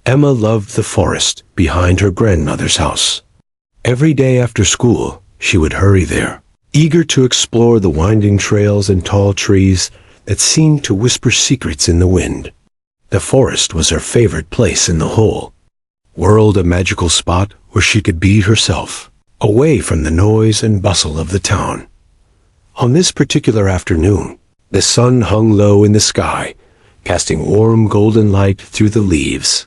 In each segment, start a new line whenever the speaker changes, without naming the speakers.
Emma loved the forest behind her grandmother's house. Every day after school, she would hurry there, eager to explore the winding trails and tall trees that seemed to whisper secrets in the wind. The forest was her favorite place in the whole world, a magical spot where she could be herself, away from the noise and bustle of the town. On this particular afternoon, the sun hung low in the sky, casting warm golden light through the leaves.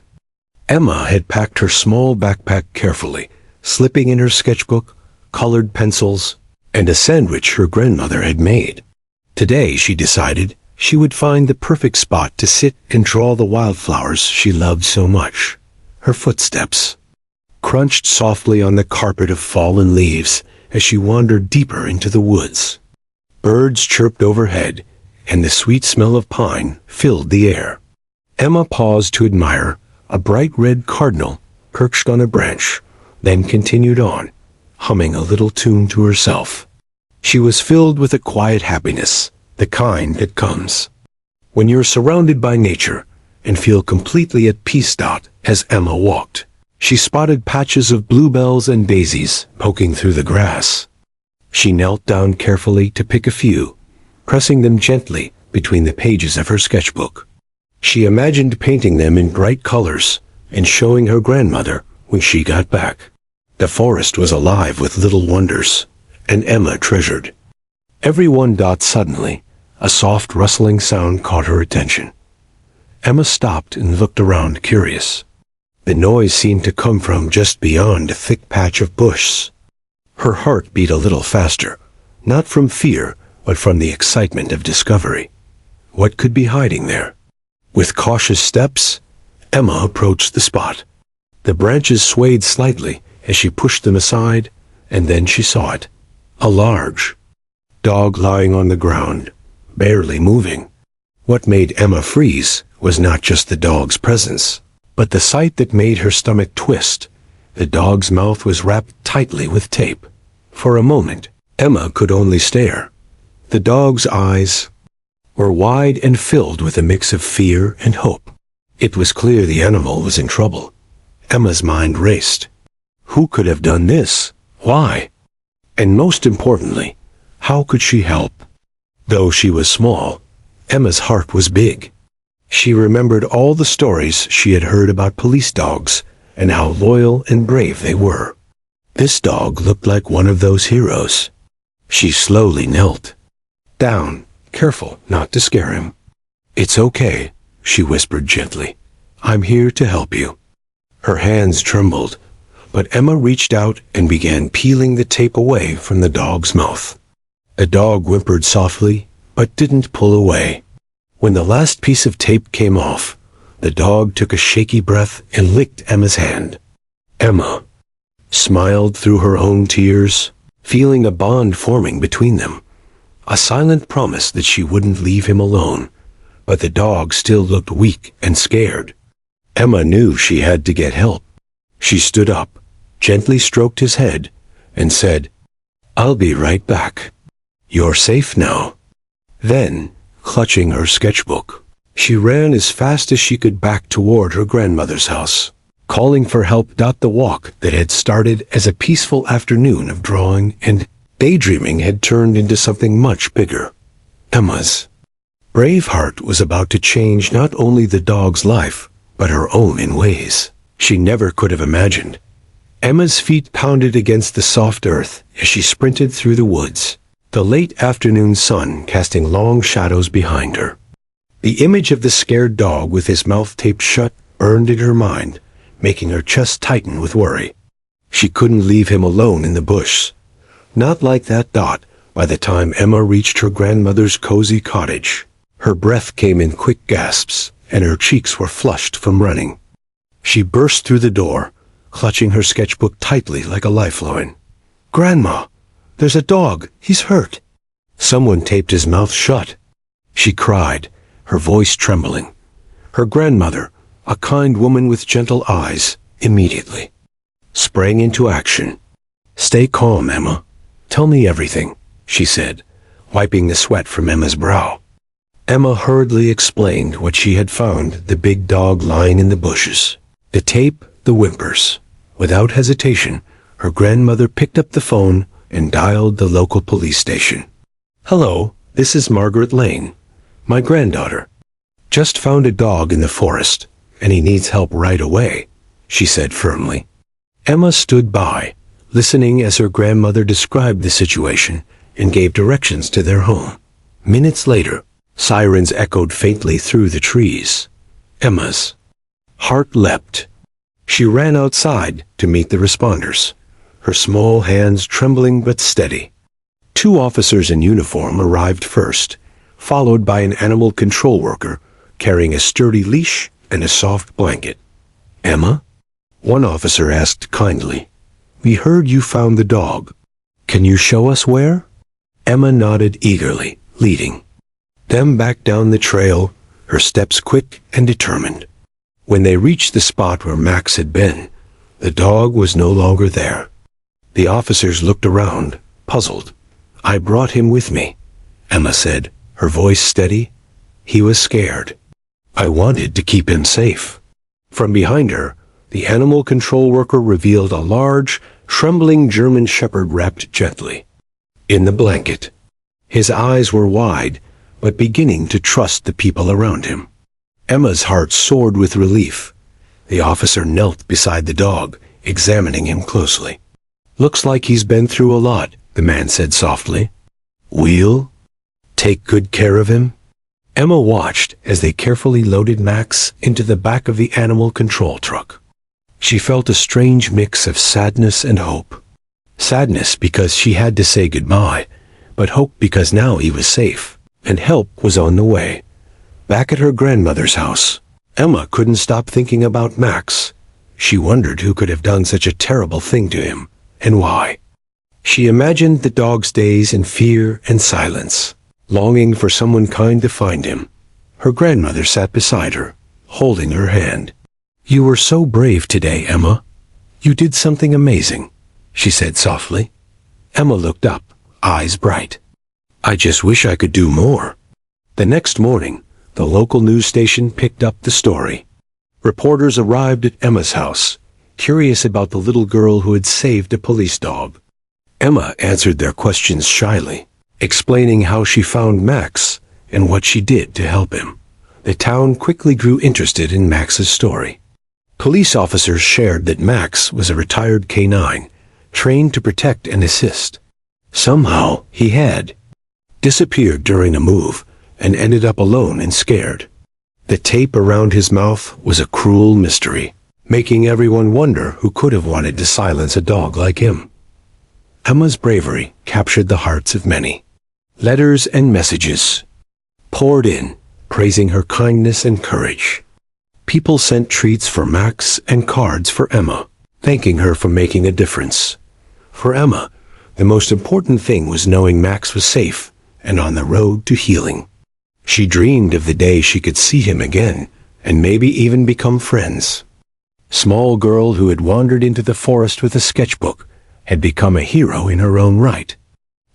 Emma had packed her small backpack carefully, slipping in her sketchbook, colored pencils, and a sandwich her grandmother had made. Today, she decided, she would find the perfect spot to sit and draw the wildflowers she loved so much. Her footsteps crunched softly on the carpet of fallen leaves as she wandered deeper into the woods. Birds chirped overhead, and the sweet smell of pine filled the air. Emma paused to admire a bright red cardinal perched on a branch, then continued on, humming a little tune to herself. She was filled with a quiet happiness, the kind that comes when you're surrounded by nature and feel completely at peace. As Emma walked, she spotted patches of bluebells and daisies poking through the grass. She knelt down carefully to pick a few, pressing them gently between the pages of her sketchbook. She imagined painting them in bright colors and showing her grandmother when she got back. The forest was alive with little wonders, and Emma treasured every one. Suddenly, a soft rustling sound caught her attention. Emma stopped and looked around, curious. The noise seemed to come from just beyond a thick patch of bush. Her heart beat a little faster, not from fear, but from the excitement of discovery. What could be hiding there? With cautious steps, Emma approached the spot. The branches swayed slightly as she pushed them aside, and then she saw it. A large dog lying on the ground, barely moving. What made Emma freeze was not just the dog's presence, but the sight that made her stomach twist. The dog's mouth was wrapped tightly with tape. For a moment, Emma could only stare. The dog's eyes were wide and filled with a mix of fear and hope. It was clear the animal was in trouble. Emma's mind raced. Who could have done this? Why? And most importantly, how could she help? Though she was small, Emma's heart was big. She remembered all the stories she had heard about police dogs and how loyal and brave they were. This dog looked like one of those heroes. She slowly knelt down, careful not to scare him. "It's okay," she whispered gently. "I'm here to help you." Her hands trembled, but Emma reached out and began peeling the tape away from the dog's mouth. The dog whimpered softly, but didn't pull away. When the last piece of tape came off, the dog took a shaky breath and licked Emma's hand. Emma smiled through her own tears, feeling a bond forming between them. A silent promise that she wouldn't leave him alone, but the dog still looked weak and scared. Emma knew she had to get help. She stood up, gently stroked his head, and said, "I'll be right back. You're safe now." Then, clutching her sketchbook, she ran as fast as she could back toward her grandmother's house, calling for help. The walk that had started as a peaceful afternoon of drawing and daydreaming had turned into something much bigger. Emma's brave heart was about to change not only the dog's life, but her own in ways she never could have imagined. Emma's feet pounded against the soft earth as she sprinted through the woods, the late afternoon sun casting long shadows behind her. The image of the scared dog with his mouth taped shut burned in her mind, making her chest tighten with worry. She couldn't leave him alone in the bush. Not like that. By the time Emma reached her grandmother's cozy cottage, her breath came in quick gasps, and her cheeks were flushed from running. She burst through the door, clutching her sketchbook tightly like a lifeline. "Grandma! There's a dog! He's hurt!" Someone taped his mouth shut. She cried, her voice trembling. Her grandmother, a kind woman with gentle eyes, immediately sprang into action. "Stay calm, Emma. Tell me everything," she said, wiping the sweat from Emma's brow. Emma hurriedly explained what she had found, the big dog lying in the bushes. The tape, the whimpers. Without hesitation, her grandmother picked up the phone and dialed the local police station. "Hello, this is Margaret Lane. My granddaughter just found a dog in the forest, and he needs help right away," she said firmly. Emma stood by, listening as her grandmother described the situation and gave directions to their home. Minutes later, sirens echoed faintly through the trees. Emma's heart leapt. She ran outside to meet the responders, her small hands trembling but steady. 2 officers in uniform arrived first, followed by an animal control worker carrying a sturdy leash and a soft blanket. "Emma?" one officer asked kindly. "We heard you found the dog. Can you show us where?" Emma nodded eagerly, leading them back down the trail, her steps quick and determined. When they reached the spot where Max had been, the dog was no longer there. The officers looked around, puzzled. "I brought him with me," Emma said, her voice steady. "He was scared. I wanted to keep him safe." From behind her, the animal control worker revealed a large, trembling German shepherd wrapped gently in the blanket. His eyes were wide, but beginning to trust the people around him. Emma's heart soared with relief. The officer knelt beside the dog, examining him closely. "Looks like he's been through a lot," the man said softly. "We'll take good care of him." Emma watched as they carefully loaded Max into the back of the animal control truck. She felt a strange mix of sadness and hope. Sadness because she had to say goodbye, but hope because now he was safe, and help was on the way. Back at her grandmother's house, Emma couldn't stop thinking about Max. She wondered who could have done such a terrible thing to him, and why. She imagined the dog's days in fear and silence, longing for someone kind to find him. Her grandmother sat beside her, holding her hand. "You were so brave today, Emma. You did something amazing," she said softly. Emma looked up, eyes bright. "I just wish I could do more." The next morning, the local news station picked up the story. Reporters arrived at Emma's house, curious about the little girl who had saved a police dog. Emma answered their questions shyly, explaining how she found Max and what she did to help him. The town quickly grew interested in Max's story. Police officers shared that Max was a retired canine, trained to protect and assist. Somehow, he had disappeared during a move and ended up alone and scared. The tape around his mouth was a cruel mystery, making everyone wonder who could have wanted to silence a dog like him. Emma's bravery captured the hearts of many. Letters and messages poured in, praising her kindness and courage. People sent treats for Max and cards for Emma, thanking her for making a difference. For Emma, the most important thing was knowing Max was safe and on the road to healing. She dreamed of the day she could see him again, and maybe even become friends. Small girl who had wandered into the forest with a sketchbook had become a hero in her own right.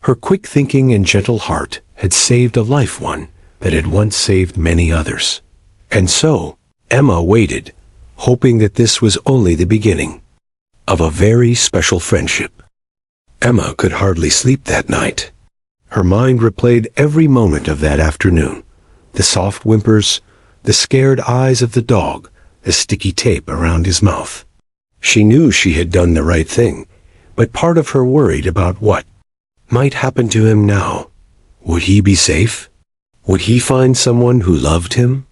Her quick thinking and gentle heart had saved a life, one that had once saved many others. And so, Emma waited, hoping that this was only the beginning of a very special friendship. Emma could hardly sleep that night. Her mind replayed every moment of that afternoon. The soft whimpers, the scared eyes of the dog, the sticky tape around his mouth. She knew she had done the right thing, but part of her worried about what might happen to him now. Would he be safe? Would he find someone who loved him?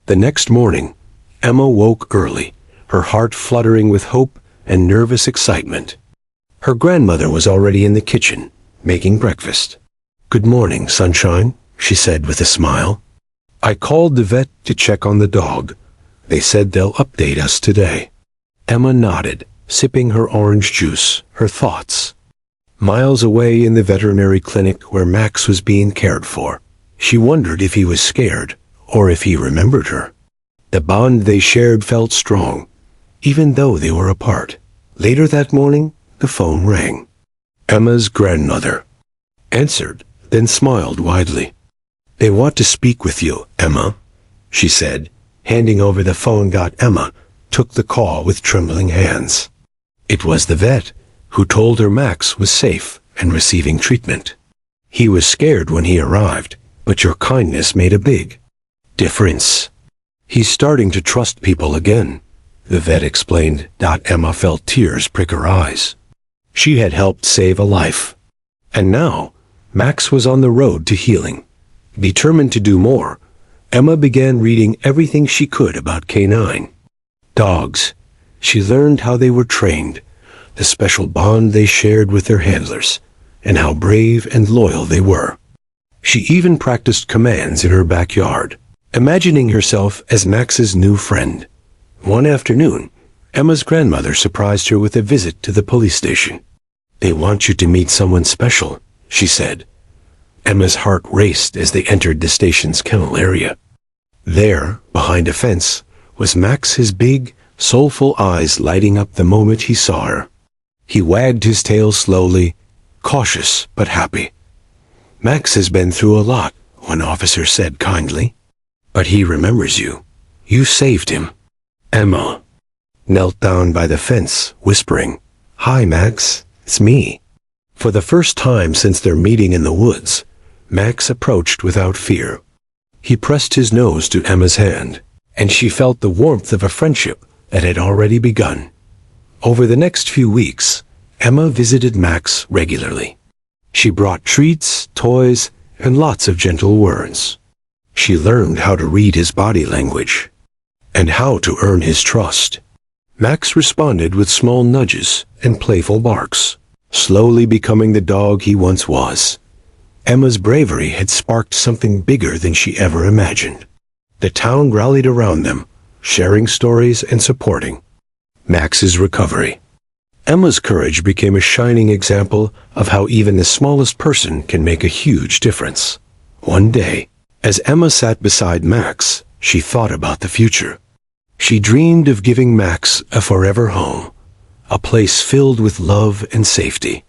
The next morning, Emma woke early, her heart fluttering with hope and nervous excitement. Her grandmother was already in the kitchen, making breakfast. "Good morning, sunshine," she said with a smile. "I called the vet to check on the dog. They said they'll update us today." Emma nodded, sipping her orange juice, her thoughts miles away in the veterinary clinic where Max was being cared for. She wondered if he was scared, or if he remembered her. The bond they shared felt strong, even though they were apart. Later that morning, the phone rang. Emma's grandmother answered, then smiled widely. "They want to speak with you, Emma," she said, handing over the phone. Emma took the call with trembling hands. It was the vet, who told her Max was safe and receiving treatment. He was scared when he arrived, but your kindness made a big difference. He's starting to trust people again, the vet explained. Emma felt tears prick her eyes. She had helped save a life. And now, Max was on the road to healing. Determined to do more, Emma began reading everything she could about canine dogs. She learned how they were trained, the special bond they shared with their handlers, and how brave and loyal they were. She even practiced commands in her backyard, imagining herself as Max's new friend. One afternoon, Emma's grandmother surprised her with a visit to the police station. "They want you to meet someone special," she said. Emma's heart raced as they entered the station's kennel area. There, behind a fence, was Max, his big, soulful eyes lighting up the moment he saw her. He wagged his tail slowly, cautious but happy. "Max has been through a lot," one officer said kindly. "But he remembers you. You saved him." Emma knelt down by the fence, whispering, "Hi, Max, it's me." For the first time since their meeting in the woods, Max approached without fear. He pressed his nose to Emma's hand, and she felt the warmth of a friendship that had already begun. Over the next few weeks, Emma visited Max regularly. She brought treats, toys, and lots of gentle words. She learned how to read his body language and how to earn his trust. Max responded with small nudges and playful barks, slowly becoming the dog he once was. Emma's bravery had sparked something bigger than she ever imagined. The town rallied around them, sharing stories and supporting Max's recovery. Emma's courage became a shining example of how even the smallest person can make a huge difference. One day, as Emma sat beside Max, she thought about the future. She dreamed of giving Max a forever home, a place filled with love and safety.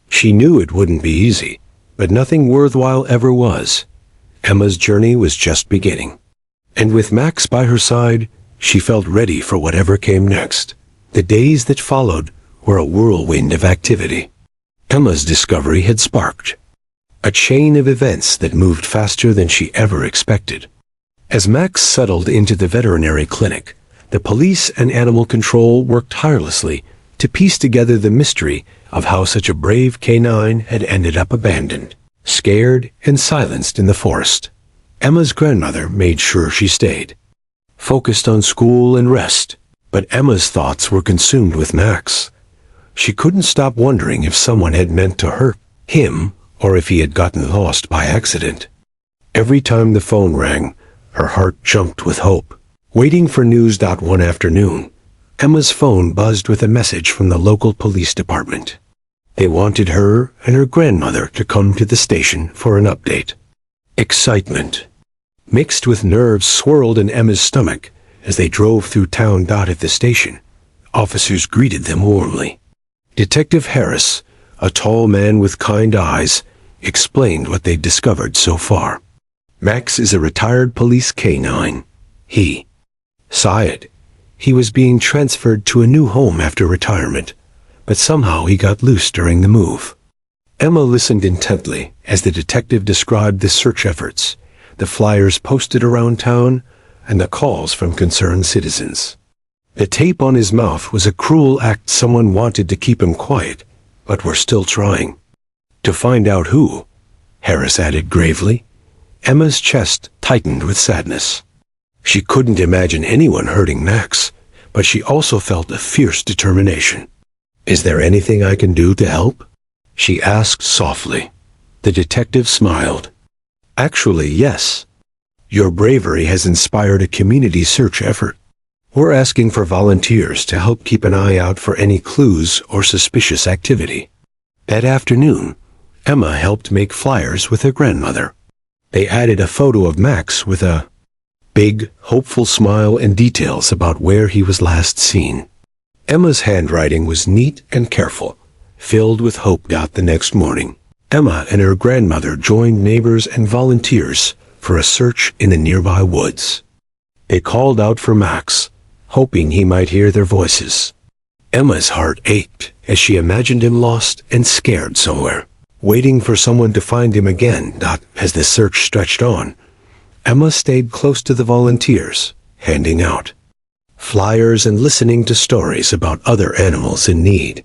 She knew it wouldn't be easy, but nothing worthwhile ever was. Emma's journey was just beginning. And with Max by her side, she felt ready for whatever came next. The days that followed were a whirlwind of activity. Emma's discovery had sparked a chain of events that moved faster than she ever expected. As Max settled into the veterinary clinic, the police and animal control worked tirelessly to piece together the mystery of how such a brave canine had ended up abandoned, scared and silenced in the forest. Emma's grandmother made sure she stayed, focused on school and rest, but Emma's thoughts were consumed with Max. She couldn't stop wondering if someone had meant to hurt him or if he had gotten lost by accident. Every time the phone rang, her heart jumped with hope. Waiting for news. One afternoon, Emma's phone buzzed with a message from the local police department. They wanted her and her grandmother to come to the station for an update. Excitement, mixed with nerves, swirled in Emma's stomach as they drove through town. At the station, officers greeted them warmly. Detective Harris, a tall man with kind eyes, explained what they'd discovered so far. Max is a retired police canine. He was being transferred to a new home after retirement, but somehow he got loose during the move. Emma listened intently as the detective described the search efforts, the flyers posted around town, and the calls from concerned citizens. The tape on his mouth was a cruel act. Someone wanted to keep him quiet, but were still trying. To find out who, Harris added gravely. Emma's chest tightened with sadness. She couldn't imagine anyone hurting Max, but she also felt a fierce determination. "Is there anything I can do to help?" she asked softly. The detective smiled. "Actually, yes. Your bravery has inspired a community search effort. We're asking for volunteers to help keep an eye out for any clues or suspicious activity." That afternoon, Emma helped make flyers with her grandmother. They added a photo of Max with a big, hopeful smile and details about where he was last seen. Emma's handwriting was neat and careful, filled with hope. The next morning, Emma and her grandmother joined neighbors and volunteers for a search in the nearby woods. They called out for Max, hoping he might hear their voices. Emma's heart ached as she imagined him lost and scared somewhere, waiting for someone to find him again. As the search stretched on, Emma stayed close to the volunteers, handing out flyers and listening to stories about other animals in need.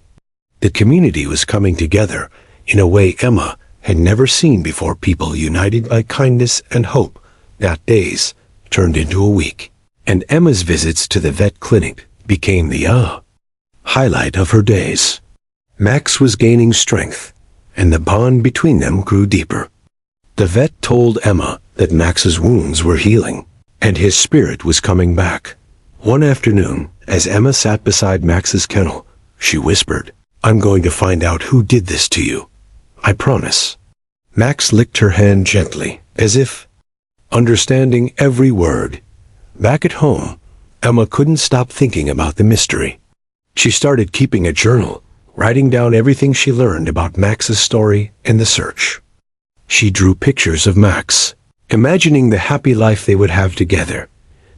The community was coming together in a way Emma had never seen before, people united by kindness and hope. That days turned into a week, and Emma's visits to the vet clinic became the highlight of her days. Max was gaining strength, and the bond between them grew deeper. The vet told Emma that Max's wounds were healing, and his spirit was coming back. One afternoon, as Emma sat beside Max's kennel, she whispered, "I'm going to find out who did this to you. I promise." Max licked her hand gently, as if understanding every word. Back at home, Emma couldn't stop thinking about the mystery. She started keeping a journal, writing down everything she learned about Max's story and the search. She drew pictures of Max, imagining the happy life they would have together.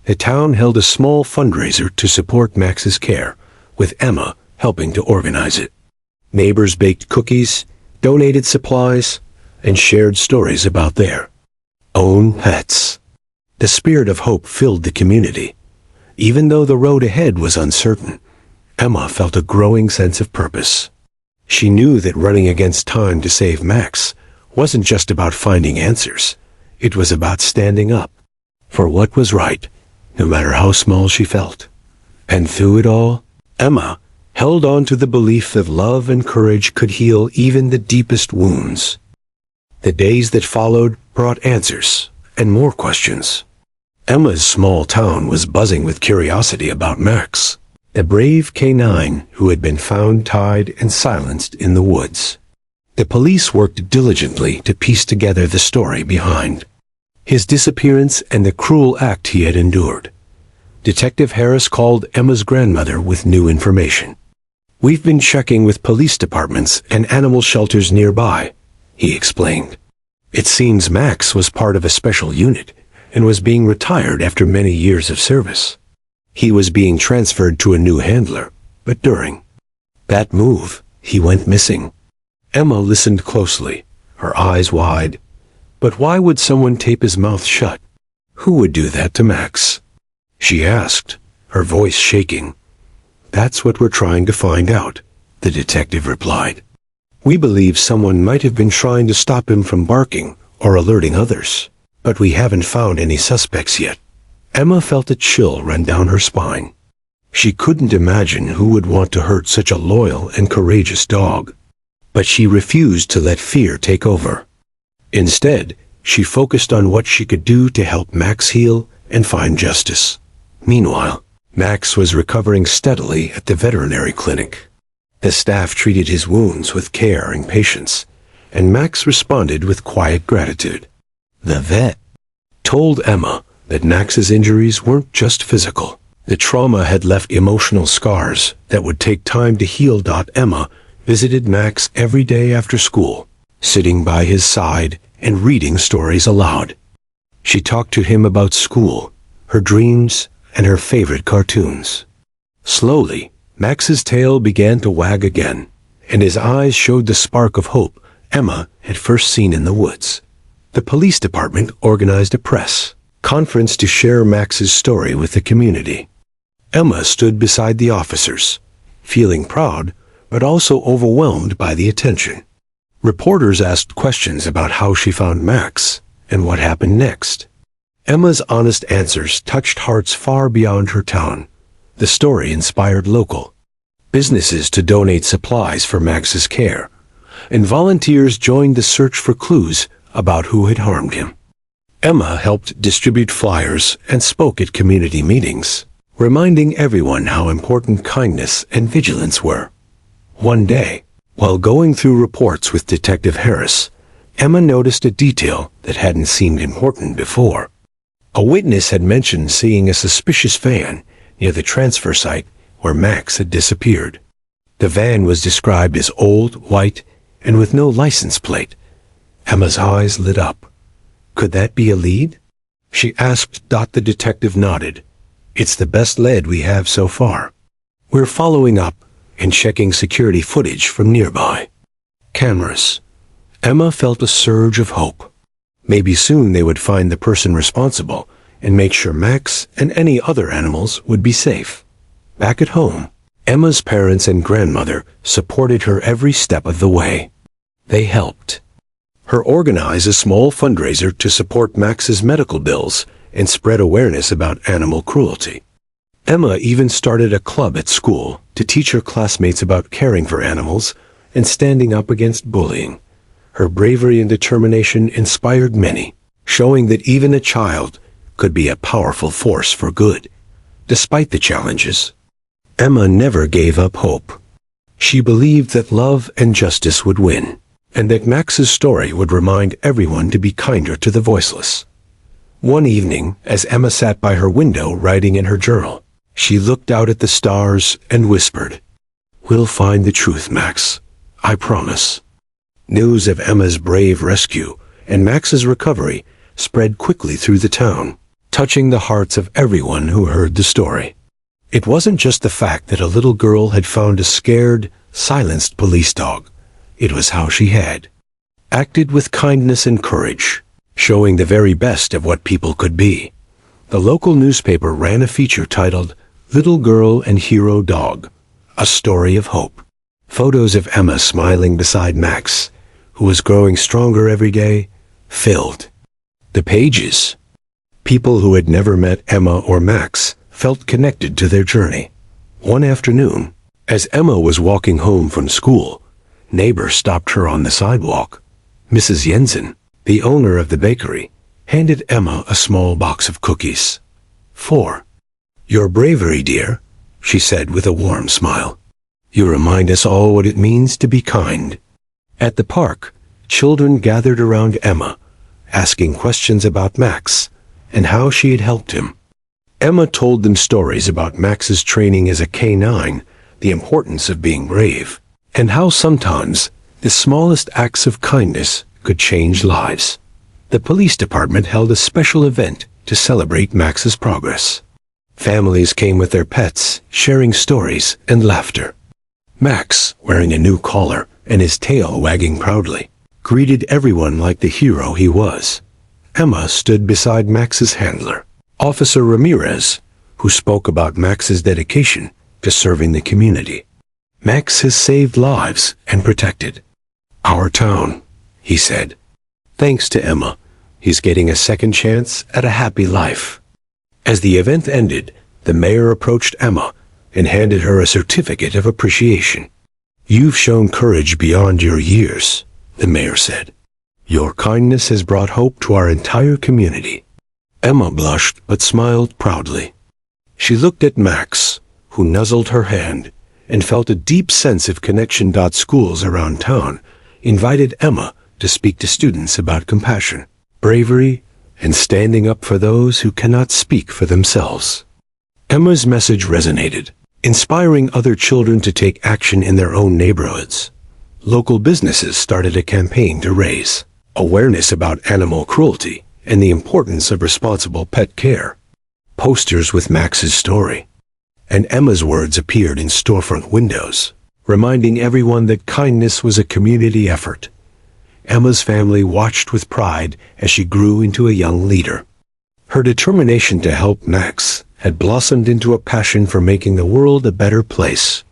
The town held a small fundraiser to support Max's care, with Emma helping to organize it. Neighbors baked cookies, donated supplies, and shared stories about their own pets. The spirit of hope filled the community. Even though the road ahead was uncertain, Emma felt a growing sense of purpose. She knew that running against time to save Max wasn't just about finding answers. It was about standing up for what was right, no matter how small she felt. And through it all, Emma held on to the belief that love and courage could heal even the deepest wounds. The days that followed brought answers and more questions. Emma's small town was buzzing with curiosity about Max, the brave canine who had been found tied and silenced in the woods. The police worked diligently to piece together the story behind his disappearance and the cruel act he had endured. Detective Harris called Emma's grandmother with new information. "We've been checking with police departments and animal shelters nearby," he explained. "It seems Max was part of a special unit and was being retired after many years of service. He was being transferred to a new handler, but during that move, he went missing." Emma listened closely, her eyes wide. But why would someone tape his mouth shut? Who would do that to Max? She asked, her voice shaking. "That's what we're trying to find out," the detective replied. "We believe someone might have been trying to stop him from barking or alerting others, but we haven't found any suspects yet." Emma felt a chill run down her spine. She couldn't imagine who would want to hurt such a loyal and courageous dog. But she refused to let fear take over. Instead, she focused on what she could do to help Max heal and find justice. Meanwhile, Max was recovering steadily at the veterinary clinic. The staff treated his wounds with care and patience, and Max responded with quiet gratitude. The vet told Emma that Max's injuries weren't just physical. The trauma had left emotional scars that would take time to heal. Emma visited Max every day after school, sitting by his side and reading stories aloud. She talked to him about school, her dreams, and her favorite cartoons. Slowly, Max's tail began to wag again, and his eyes showed the spark of hope Emma had first seen in the woods. The police department organized a press conference to share Max's story with the community. Emma stood beside the officers, feeling proud but also overwhelmed by the attention. Reporters asked questions about how she found Max and what happened next. Emma's honest answers touched hearts far beyond her town. The story inspired local businesses to donate supplies for Max's care, and volunteers joined the search for clues about who had harmed him. Emma helped distribute flyers and spoke at community meetings, reminding everyone how important kindness and vigilance were. One day, while going through reports with Detective Harris, Emma noticed a detail that hadn't seemed important before. A witness had mentioned seeing a suspicious van near the transfer site where Max had disappeared. The van was described as old, white, and with no license plate. Emma's eyes lit up. Could that be a lead? She asked. The detective nodded. It's the best lead we have so far. We're following up and checking security footage from nearby cameras. Emma felt a surge of hope. Maybe soon they would find the person responsible and make sure Max and any other animals would be safe. Back at home, Emma's parents and grandmother supported her every step of the way. They helped her organize a small fundraiser to support Max's medical bills and spread awareness about animal cruelty. Emma even started a club at school to teach her classmates about caring for animals and standing up against bullying. Her bravery and determination inspired many, showing that even a child could be a powerful force for good. Despite the challenges, Emma never gave up hope. She believed that love and justice would win, and that Max's story would remind everyone to be kinder to the voiceless. One evening, as Emma sat by her window writing in her journal, she looked out at the stars and whispered, "We'll find the truth, Max. I promise." News of Emma's brave rescue and Max's recovery spread quickly through the town, touching the hearts of everyone who heard the story. It wasn't just the fact that a little girl had found a scared, silenced police dog. It was how she had acted with kindness and courage, showing the very best of what people could be. The local newspaper ran a feature titled "Little Girl and Hero Dog, A Story of Hope." Photos of Emma smiling beside Max, who was growing stronger every day, filled the pages. People who had never met Emma or Max felt connected to their journey. One afternoon, as Emma was walking home from school, neighbors stopped her on the sidewalk. Mrs. Jensen, the owner of the bakery, handed Emma a small box of cookies. "For your bravery, dear," she said with a warm smile. "You remind us all what it means to be kind." At the park, children gathered around Emma, asking questions about Max and how she had helped him. Emma told them stories about Max's training as a K9, the importance of being brave, and how sometimes the smallest acts of kindness could change lives. The police department held a special event to celebrate Max's progress. Families came with their pets, sharing stories and laughter. Max, wearing a new collar and his tail wagging proudly, greeted everyone like the hero he was. Emma stood beside Max's handler, Officer Ramirez, who spoke about Max's dedication to serving the community. "Max has saved lives and protected our town," he said. "Thanks to Emma, he's getting a second chance at a happy life." As the event ended, the mayor approached Emma and handed her a certificate of appreciation. "You've shown courage beyond your years," the mayor said. "Your kindness has brought hope to our entire community." Emma blushed but smiled proudly. She looked at Max, who nuzzled her hand, and felt a deep sense of connection. Schools around town invited Emma to speak to students about compassion, bravery, and standing up for those who cannot speak for themselves. Emma's message resonated, inspiring other children to take action in their own neighborhoods. Local businesses started a campaign to raise awareness about animal cruelty and the importance of responsible pet care. Posters with Max's story and Emma's words appeared in storefront windows, reminding everyone that kindness was a community effort. Emma's family watched with pride as she grew into a young leader. Her determination to help Max had blossomed into a passion for making the world a better place.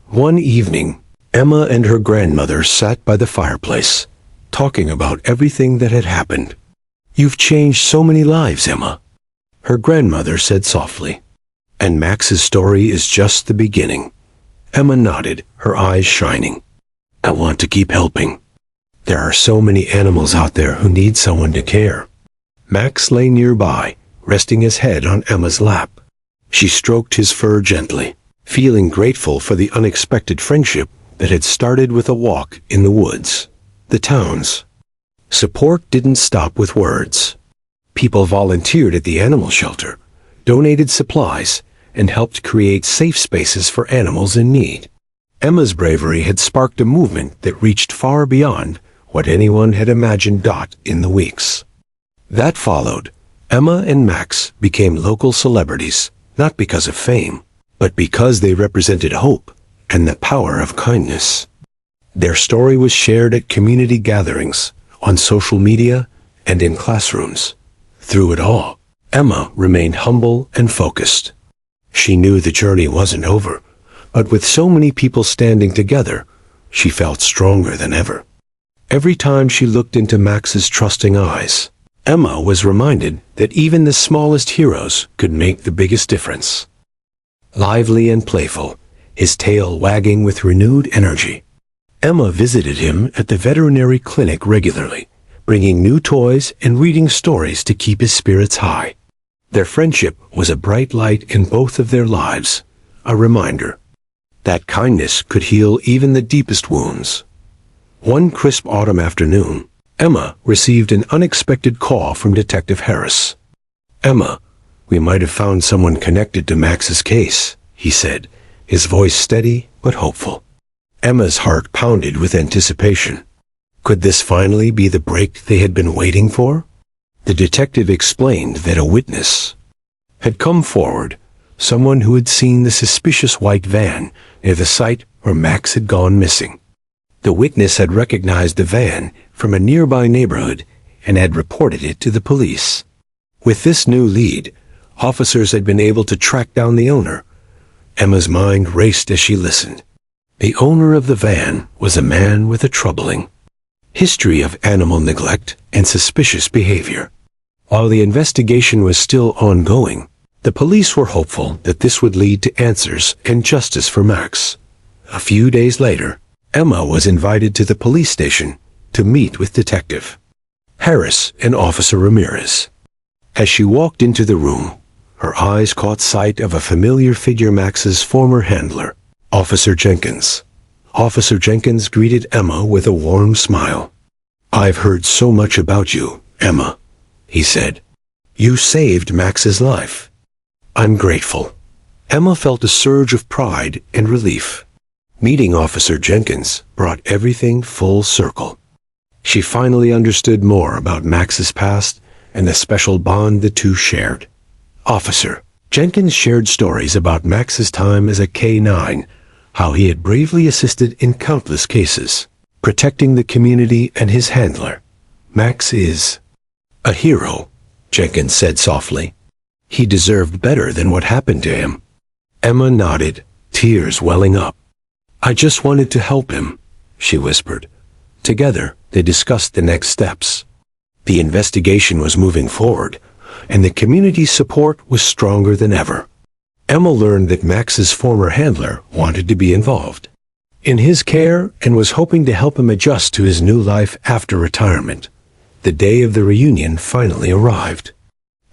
One evening, Emma and her grandmother sat by the fireplace, talking about everything that had happened. "You've changed so many lives, Emma," her grandmother said softly. "And Max's story is just the beginning." Emma nodded, her eyes shining. "I want to keep helping. There are so many animals out there who need someone to care." Max lay nearby, resting his head on Emma's lap. She stroked his fur gently, feeling grateful for the unexpected friendship that had started with a walk in the woods. The town's support didn't stop with words. People volunteered at the animal shelter, donated supplies, and helped create safe spaces for animals in need. Emma's bravery had sparked a movement that reached far beyond what anyone had imagined. In the weeks that followed, Emma and Max became local celebrities, not because of fame, but because they represented hope and the power of kindness. Their story was shared at community gatherings, on social media, and in classrooms. Through it all, Emma remained humble and focused. She knew the journey wasn't over, but with so many people standing together, she felt stronger than ever. Every time she looked into Max's trusting eyes, Emma was reminded that even the smallest heroes could make the biggest difference. Lively and playful, his tail wagging with renewed energy, Emma visited him at the veterinary clinic regularly, bringing new toys and reading stories to keep his spirits high. Their friendship was a bright light in both of their lives, a reminder that kindness could heal even the deepest wounds. One crisp autumn afternoon, Emma received an unexpected call from Detective Harris. "Emma, we might have found someone connected to Max's case," he said, his voice steady but hopeful. Emma's heart pounded with anticipation. Could this finally be the break they had been waiting for? The detective explained that a witness had come forward, someone who had seen the suspicious white van near the site where Max had gone missing. The witness had recognized the van from a nearby neighborhood and had reported it to the police. With this new lead, officers had been able to track down the owner. Emma's mind raced as she listened. The owner of the van was a man with a troubling history of animal neglect and suspicious behavior. While the investigation was still ongoing, the police were hopeful that this would lead to answers and justice for Max. A few days later, Emma was invited to the police station to meet with Detective Harris and Officer Ramirez. As she walked into the room, her eyes caught sight of a familiar figure, Max's former handler, Officer Jenkins. Officer Jenkins greeted Emma with a warm smile. "I've heard so much about you, Emma," he said. "You saved Max's life." "I'm grateful." Emma felt a surge of pride and relief. Meeting Officer Jenkins brought everything full circle. She finally understood more about Max's past and the special bond the two shared. Officer Jenkins shared stories about Max's time as a K-9, how he had bravely assisted in countless cases, protecting the community and his handler. "Max is a hero," Jenkins said softly. "He deserved better than what happened to him." Emma nodded, tears welling up. "I just wanted to help him," she whispered. Together, they discussed the next steps. The investigation was moving forward, and the community's support was stronger than ever. Emma learned that Max's former handler wanted to be involved in his care and was hoping to help him adjust to his new life after retirement. The day of the reunion finally arrived.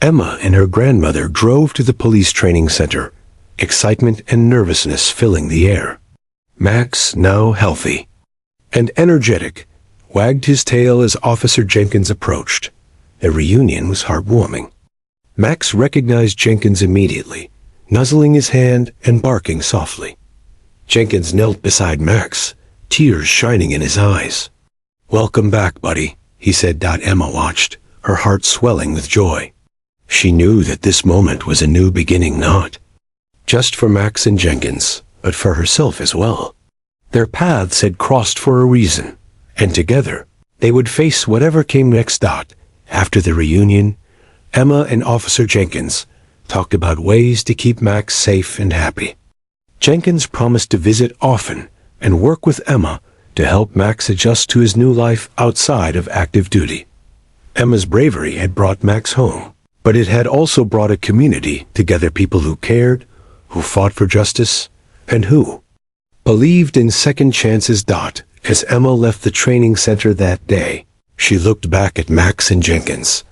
Emma and her grandmother drove to the police training center, excitement and nervousness filling the air. Max, now healthy and energetic, wagged his tail as Officer Jenkins approached. The reunion was heartwarming. Max recognized Jenkins immediately, nuzzling his hand and barking softly. Jenkins knelt beside Max, tears shining in his eyes. "Welcome back, buddy," he said. Emma watched, her heart swelling with joy. She knew that this moment was a new beginning, not just for Max and Jenkins, but for herself as well. Their paths had crossed for a reason, and together they would face whatever came next. After the reunion, Emma and Officer Jenkins talked about ways to keep Max safe and happy. Jenkins promised to visit often and work with Emma to help Max adjust to his new life outside of active duty. Emma's bravery had brought Max home, but it had also brought a community together, people who cared, who fought for justice, and who believed in second chances. As Emma left the training center that day, she looked back at Max and Jenkins,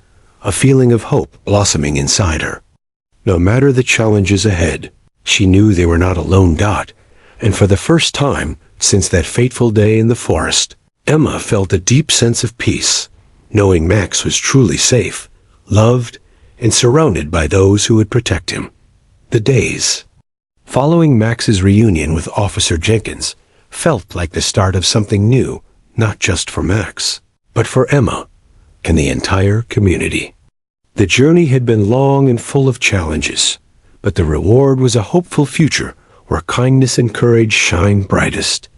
a feeling of hope blossoming inside her. No matter the challenges ahead, she knew they were not alone. And for the first time since that fateful day in the forest, Emma felt a deep sense of peace, knowing Max was truly safe, loved, and surrounded by those who would protect him. The days following Max's reunion with Officer Jenkins felt like the start of something new, not just for Max, but for Emma and the entire community. The journey had been long and full of challenges, but the reward was a hopeful future where kindness and courage shine brightest.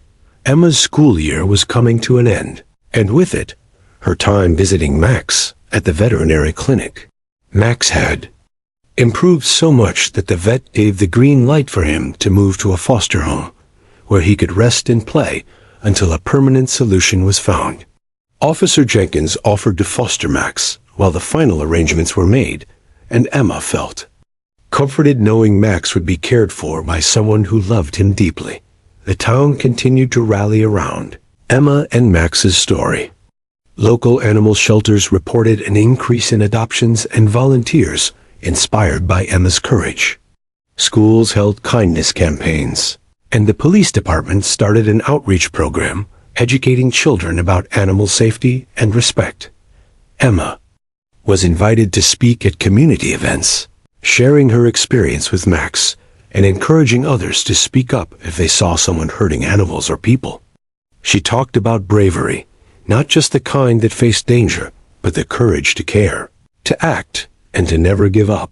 Emma's school year was coming to an end, and with it, her time visiting Max at the veterinary clinic. Max had improved so much that the vet gave the green light for him to move to a foster home, where he could rest and play until a permanent solution was found. Officer Jenkins offered to foster Max while the final arrangements were made, and Emma felt comforted knowing Max would be cared for by someone who loved him deeply. The town continued to rally around Emma and Max's story. Local animal shelters reported an increase in adoptions and volunteers inspired by Emma's courage. Schools held kindness campaigns, and the police department started an outreach program educating children about animal safety and respect. Emma was invited to speak at community events, sharing her experience with Max and encouraging others to speak up if they saw someone hurting animals or people. She talked about bravery, not just the kind that faced danger, but the courage to care, to act, and to never give up.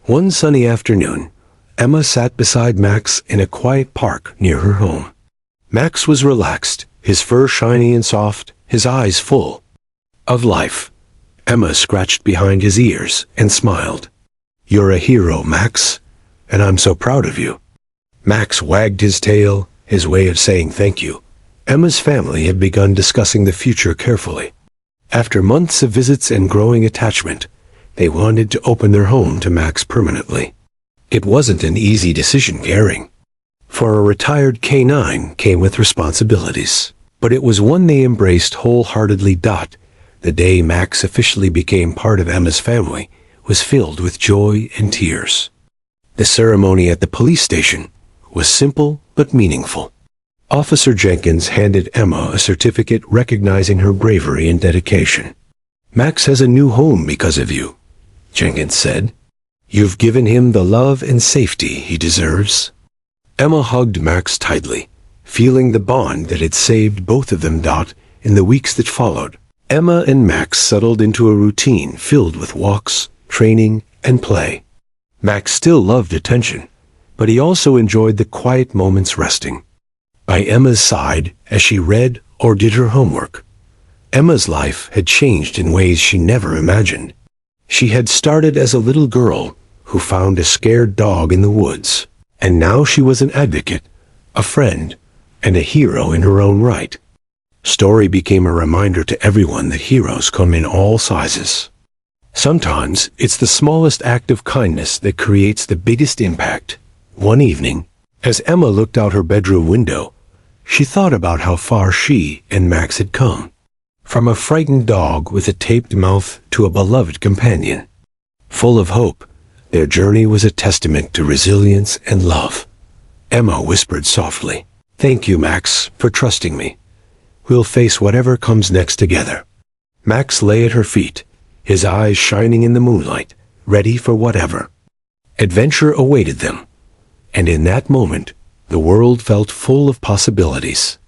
One sunny afternoon, Emma sat beside Max in a quiet park near her home. Max was relaxed, his fur shiny and soft, his eyes full of life. Emma scratched behind his ears and smiled. "You're a hero, Max, and I'm so proud of you." Max wagged his tail, his way of saying thank you. Emma's family had begun discussing the future carefully. After months of visits and growing attachment, they wanted to open their home to Max permanently. It wasn't an easy decision caring, for a retired canine came with responsibilities, but it was one they embraced wholeheartedly. The day Max officially became part of Emma's family was filled with joy and tears. The ceremony at the police station was simple but meaningful. Officer Jenkins handed Emma a certificate recognizing her bravery and dedication. "Max has a new home because of you," Jenkins said. "You've given him the love and safety he deserves." Emma hugged Max tightly, feeling the bond that had saved both of them. In the weeks that followed, Emma and Max settled into a routine filled with walks, training, and play. Max still loved attention, but he also enjoyed the quiet moments resting by Emma's side as she read or did her homework. Emma's life had changed in ways she never imagined. She had started as a little girl who found a scared dog in the woods, and now she was an advocate, a friend, and a hero in her own right. Story became a reminder to everyone that heroes come in all sizes. Sometimes it's the smallest act of kindness that creates the biggest impact. One evening, as Emma looked out her bedroom window, she thought about how far she and Max had come. From a frightened dog with a taped mouth to a beloved companion. Full of hope, their journey was a testament to resilience and love. Emma whispered softly, "Thank you, Max, for trusting me. We'll face whatever comes next together." Max lay at her feet, his eyes shining in the moonlight, ready for whatever adventure awaited them. And in that moment, the world felt full of possibilities.